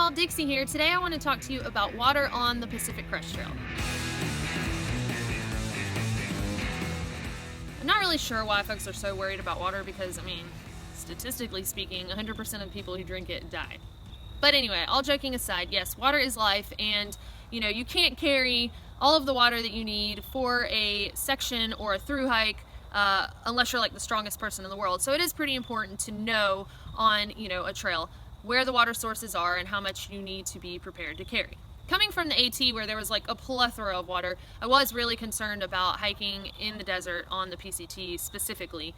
y'all, Dixie here. Today I want to talk to you about water on the Pacific Crest Trail. I'm not really sure why folks are so worried about water because, statistically speaking, 100% of people who drink it die. But anyway, all joking aside, yes, water is life, and you can't carry all of the water that you need for a section or a through hike unless you're like the strongest person in the world. So it is pretty important to know on a trail where the water sources are and how much you need to be prepared to carry. Coming from the AT where there was like a plethora of water, I was really concerned about hiking in the desert on the PCT specifically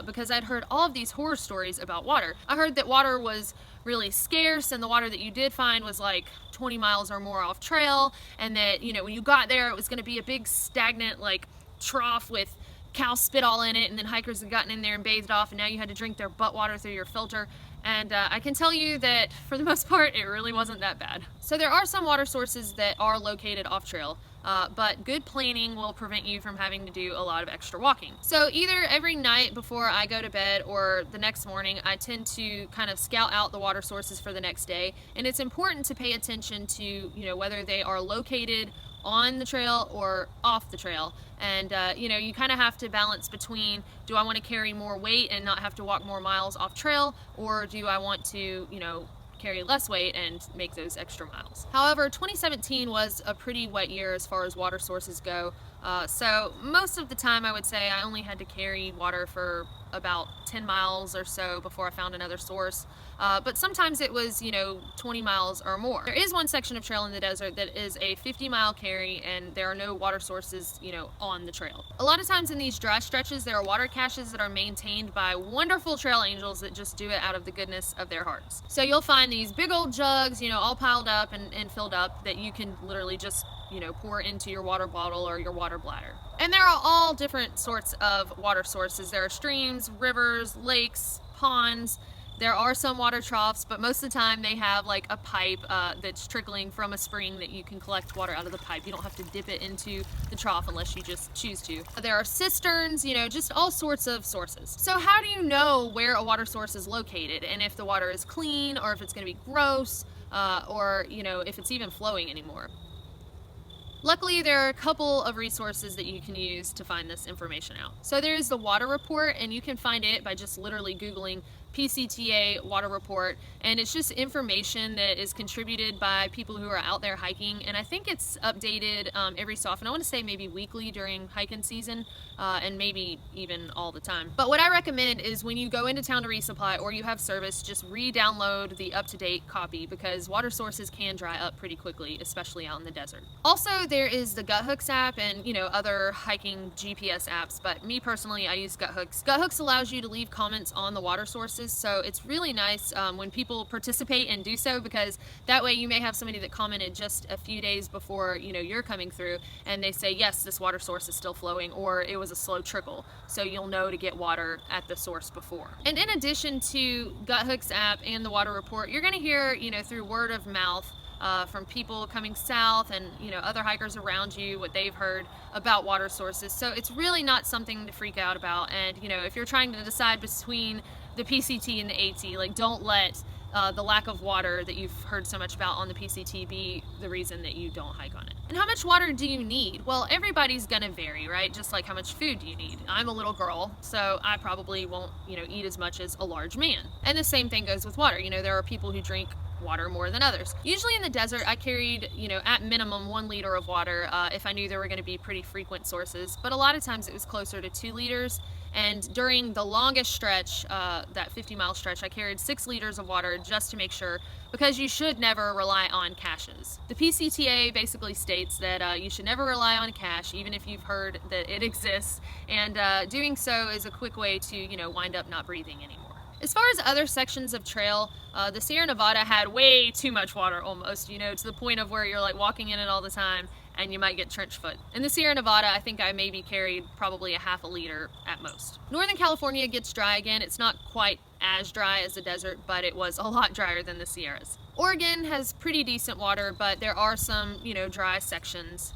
because I'd heard all of these horror stories about water. I heard that water was really scarce and the water that you did find was like 20 miles or more off trail, and that when you got there it was going to be a big stagnant like trough with cow spit all in it, and then hikers had gotten in there and bathed off and now you had to drink their butt water through your filter. And I can tell you that for the most part it really wasn't that bad. So there are some water sources that are located off trail, but good planning will prevent you from having to do a lot of extra walking. So either every night before I go to bed or the next morning I tend to kind of scout out the water sources for the next day, and it's important to pay attention to whether they are located on the trail or off the trail. And you kind of have to balance between, do I want to carry more weight and not have to walk more miles off trail, or do I want to carry less weight and make those extra miles. However, 2017 was a pretty wet year as far as water sources go, so most of the time I would say I only had to carry water for about 10 miles or so before I found another source, but sometimes it was 20 miles or more. There is one section of trail in the desert that is a 50-mile carry, and there are no water sources on the trail. A lot of times in these dry stretches there are water caches that are maintained by wonderful trail angels that just do it out of the goodness of their hearts. So you'll find these big old jugs all piled up and filled up that you can literally just pour into your water bottle or your water bladder. And there are all different sorts of water sources. There are streams, rivers, lakes, ponds. There are some water troughs, but most of the time they have like a pipe that's trickling from a spring that you can collect water out of the pipe. You don't have to dip it into the trough unless you just choose to. There are cisterns, just all sorts of sources. So how do you know where a water source is located and if the water is clean or if it's going to be gross or if it's even flowing anymore? Luckily, there are a couple of resources that you can use to find this information out. So there's the water report, and you can find it by just literally Googling PCTA water report, and it's just information that is contributed by people who are out there hiking, and I think it's updated every so often. I want to say maybe weekly during hiking season, and maybe even all the time. But what I recommend is when you go into town to resupply or you have service, just re-download the up-to-date copy because water sources can dry up pretty quickly, especially out in the desert. Also, there is the Guthooks app and other hiking GPS apps, but me personally I use Guthooks. Guthooks allows you to leave comments on the water sources, so it's really nice when people participate and do so, because that way you may have somebody that commented just a few days before you're coming through and they say, yes, this water source is still flowing, or it was a slow trickle, so you'll know to get water at the source before. And in addition to Guthooks app and the water report, you're going to hear through word of mouth from people coming south and other hikers around you, what they've heard about water sources. So it's really not something to freak out about. And if you're trying to decide between the PCT and the AT, like, don't let the lack of water that you've heard so much about on the PCT be the reason that you don't hike on it. And how much water do you need? Well, everybody's gonna vary, right? Just like how much food do you need? I'm a little girl, so I probably won't eat as much as a large man. And the same thing goes with water. There are people who drink water more than others. Usually in the desert I carried at minimum 1 liter of water if I knew there were going to be pretty frequent sources, but a lot of times it was closer to 2 liters, and during the longest stretch, that 50-mile stretch, I carried 6 liters of water just to make sure, because you should never rely on caches. The PCTA basically states that you should never rely on a cache, even if you've heard that it exists, and doing so is a quick way to wind up not breathing anymore. As far as other sections of trail, the Sierra Nevada had way too much water almost, to the point of where you're like walking in it all the time and you might get trench foot. In the Sierra Nevada, I think I maybe carried probably a half a liter at most. Northern California gets dry again. It's not quite as dry as the desert, but it was a lot drier than the Sierras. Oregon has pretty decent water, but there are some, dry sections.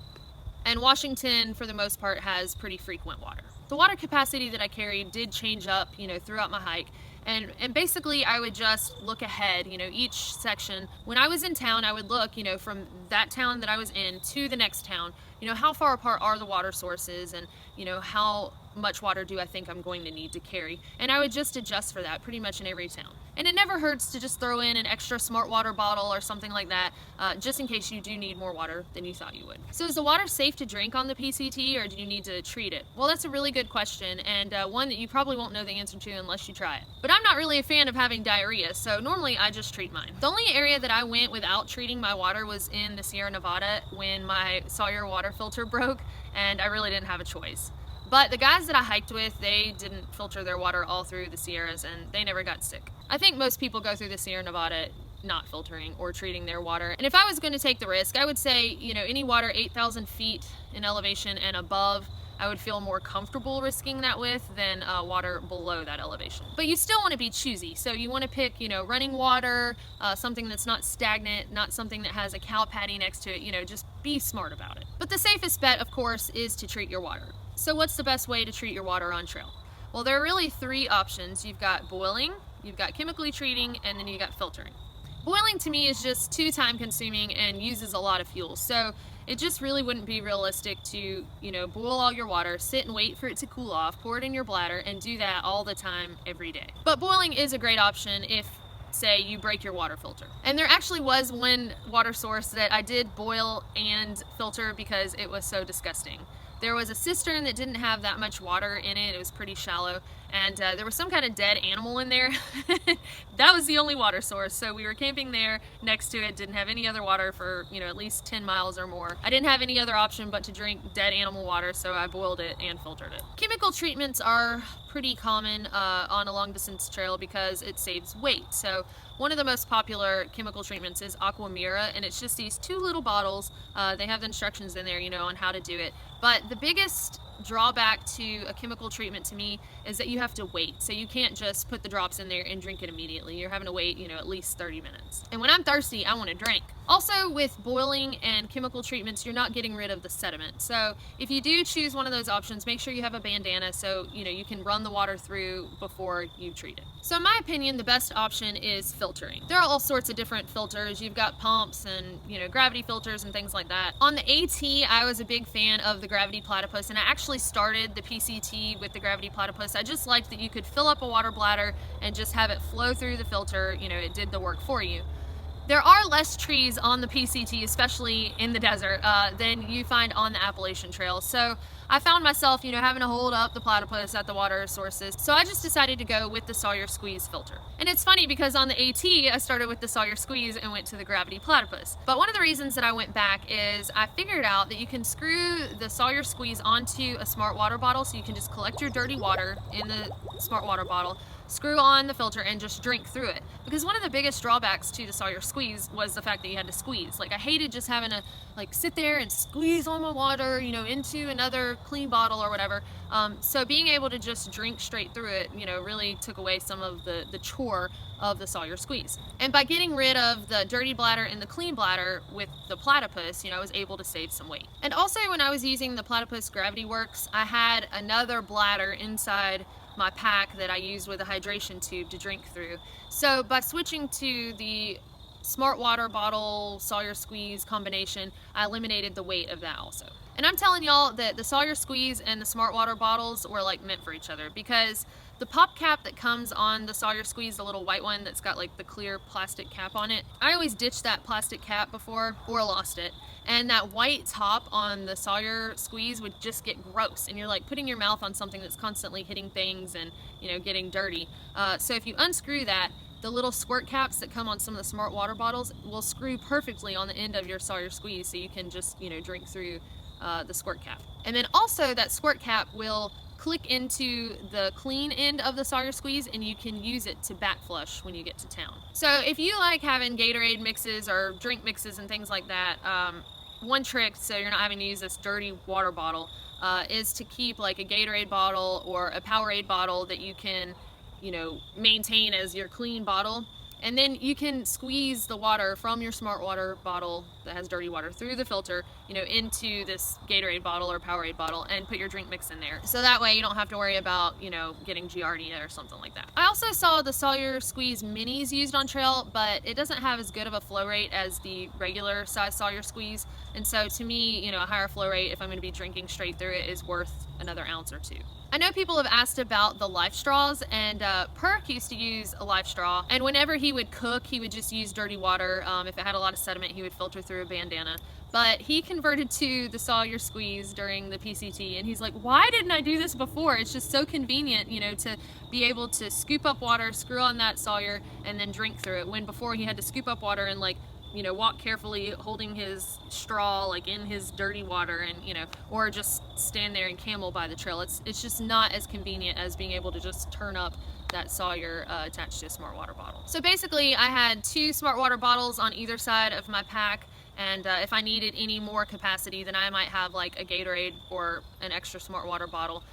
And Washington, for the most part, has pretty frequent water. The water capacity that I carried did change up, throughout my hike, And basically I would just look ahead, you know, each section. When I was in town, I would look, you know, from that town that I was in to the next town, you know, how far apart are the water sources, and, you know, how much water do I think I'm going to need to carry. And I would just adjust for that pretty much in every town. And it never hurts to just throw in an extra smart water bottle or something like that, just in case you do need more water than you thought you would. So is the water safe to drink on the PCT, or do you need to treat it? Well, that's a really good question, and one that you probably won't know the answer to unless you try it. But I'm not really a fan of having diarrhea, so normally I just treat mine. The only area that I went without treating my water was in the Sierra Nevada when my Sawyer water filter broke, and I really didn't have a choice. But the guys that I hiked with, they didn't filter their water all through the Sierras, and they never got sick. I think most people go through the Sierra Nevada not filtering or treating their water. And if I was going to take the risk, I would say, you know, any water 8,000 feet in elevation and above, I would feel more comfortable risking that with than water below that elevation. But you still want to be choosy. So you want to pick, you know, running water, something that's not stagnant, not something that has a cow patty next to it, you know, just be smart about it. But the safest bet, of course, is to treat your water. So what's the best way to treat your water on trail? Well, there are really three options. You've got boiling, you've got chemically treating, and then you got filtering. Boiling to me is just too time consuming and uses a lot of fuel. So it just really wouldn't be realistic to, you know, boil all your water, sit and wait for it to cool off, pour it in your bladder, and do that all the time every day. But boiling is a great option if, say, you break your water filter. And there actually was one water source that I did boil and filter because it was so disgusting. There was a cistern that didn't have that much water in it. It was pretty shallow, and there was some kind of dead animal in there. That was the only water source, so we were camping there next to it, didn't have any other water for, you know, at least 10 miles or more. I didn't have any other option but to drink dead animal water, so I boiled it and filtered it. Chemical treatments are pretty common on a long distance trail because it saves weight. So one of the most popular chemical treatments is Aquamira, and it's just these two little bottles. They have the instructions in there, you know, on how to do it. But the biggest drawback to a chemical treatment to me is that you have to wait. So you can't just put the drops in there and drink it immediately. You're having to wait, you know, at least 30 minutes. And when I'm thirsty, I want to drink. Also, with boiling and chemical treatments, you're not getting rid of the sediment. So if you do choose one of those options, make sure you have a bandana so, you know, you can run the water through before you treat it. So in my opinion, the best option is filtering. There are all sorts of different filters. You've got pumps and, you know, gravity filters and things like that. On the AT, I was a big fan of the gravity platypus, and I actually started the PCT with the gravity platypus. I just liked that you could fill up a water bladder and just have it flow through the filter. You know, it did the work for you. There are less trees on the PCT, especially in the desert, than you find on the Appalachian Trail. So I found myself, you know, having to hold up the platypus at the water sources. So I just decided to go with the Sawyer Squeeze filter. And it's funny because on the AT, I started with the Sawyer Squeeze and went to the gravity platypus. But one of the reasons that I went back is I figured out that you can screw the Sawyer Squeeze onto a smart water bottle, so you can just collect your dirty water in the smart water bottle, screw on the filter, and just drink through it. Because one of the biggest drawbacks to the Sawyer Squeeze was the fact that you had to squeeze. Like, I hated just having to like sit there and squeeze all my water, you know, into another clean bottle or whatever. So being able to just drink straight through it, you know, really took away some of the chore of the Sawyer Squeeze. And by getting rid of the dirty bladder and the clean bladder with the platypus, you know, I was able to save some weight. And also, when I was using the Platypus Gravity Works, I had another bladder inside my pack that I used with a hydration tube to drink through. So by switching to the smart water bottle Sawyer Squeeze combination, I eliminated the weight of that also. And I'm telling y'all that the Sawyer Squeeze and the smart water bottles were like meant for each other, because the pop cap that comes on the Sawyer Squeeze, the little white one that's got like the clear plastic cap on it, I always ditched that plastic cap before or lost it. And that white top on the Sawyer Squeeze would just get gross, and you're like putting your mouth on something that's constantly hitting things and, you know, getting dirty. So if you unscrew that, the little squirt caps that come on some of the smart water bottles will screw perfectly on the end of your Sawyer Squeeze, so you can just, you know, drink through the squirt cap. And then also that squirt cap will click into the clean end of the Sawyer Squeeze, and you can use it to back flush when you get to town. So if you like having Gatorade mixes or drink mixes and things like that, one trick, so you're not having to use this dirty water bottle, is to keep like a Gatorade bottle or a Powerade bottle that you can, you know, maintain as your clean bottle. And then you can squeeze the water from your smart water bottle that has dirty water through the filter, you know, into this Gatorade bottle or Powerade bottle and put your drink mix in there. So that way you don't have to worry about, you know, getting Giardia or something like that. I also saw the Sawyer Squeeze Minis used on trail, but it doesn't have as good of a flow rate as the regular size Sawyer Squeeze. And so to me, you know, a higher flow rate, if I'm going to be drinking straight through it, is worth another ounce or two. I know people have asked about the life straws, and Perk used to use a life straw, and whenever he would cook, he would just use dirty water. If it had a lot of sediment, he would filter through a bandana. But he converted to the Sawyer Squeeze during the PCT, and he's like, why didn't I do this before? It's just so convenient, you know, to be able to scoop up water, screw on that Sawyer, and then drink through it, when before he had to scoop up water and, like, you know, walk carefully holding his straw like in his dirty water, and, you know, or just stand there and camel by the trail. It's just not as convenient as being able to just turn up that Sawyer attached to a smart water bottle. So basically I had 2 smart water bottles on either side of my pack, and if I needed any more capacity, then I might have like a Gatorade or an extra smart water bottle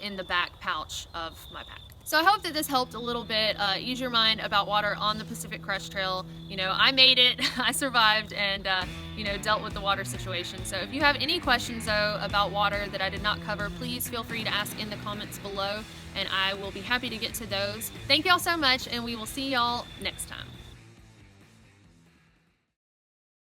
in the back pouch of my pack. So I hope that this helped a little bit ease your mind about water on the Pacific Crest Trail. You know, I made it, I survived, and you know, dealt with the water situation. So if you have any questions though about water that I did not cover, please feel free to ask in the comments below, and I will be happy to get to those. Thank y'all so much, and we will see y'all next time.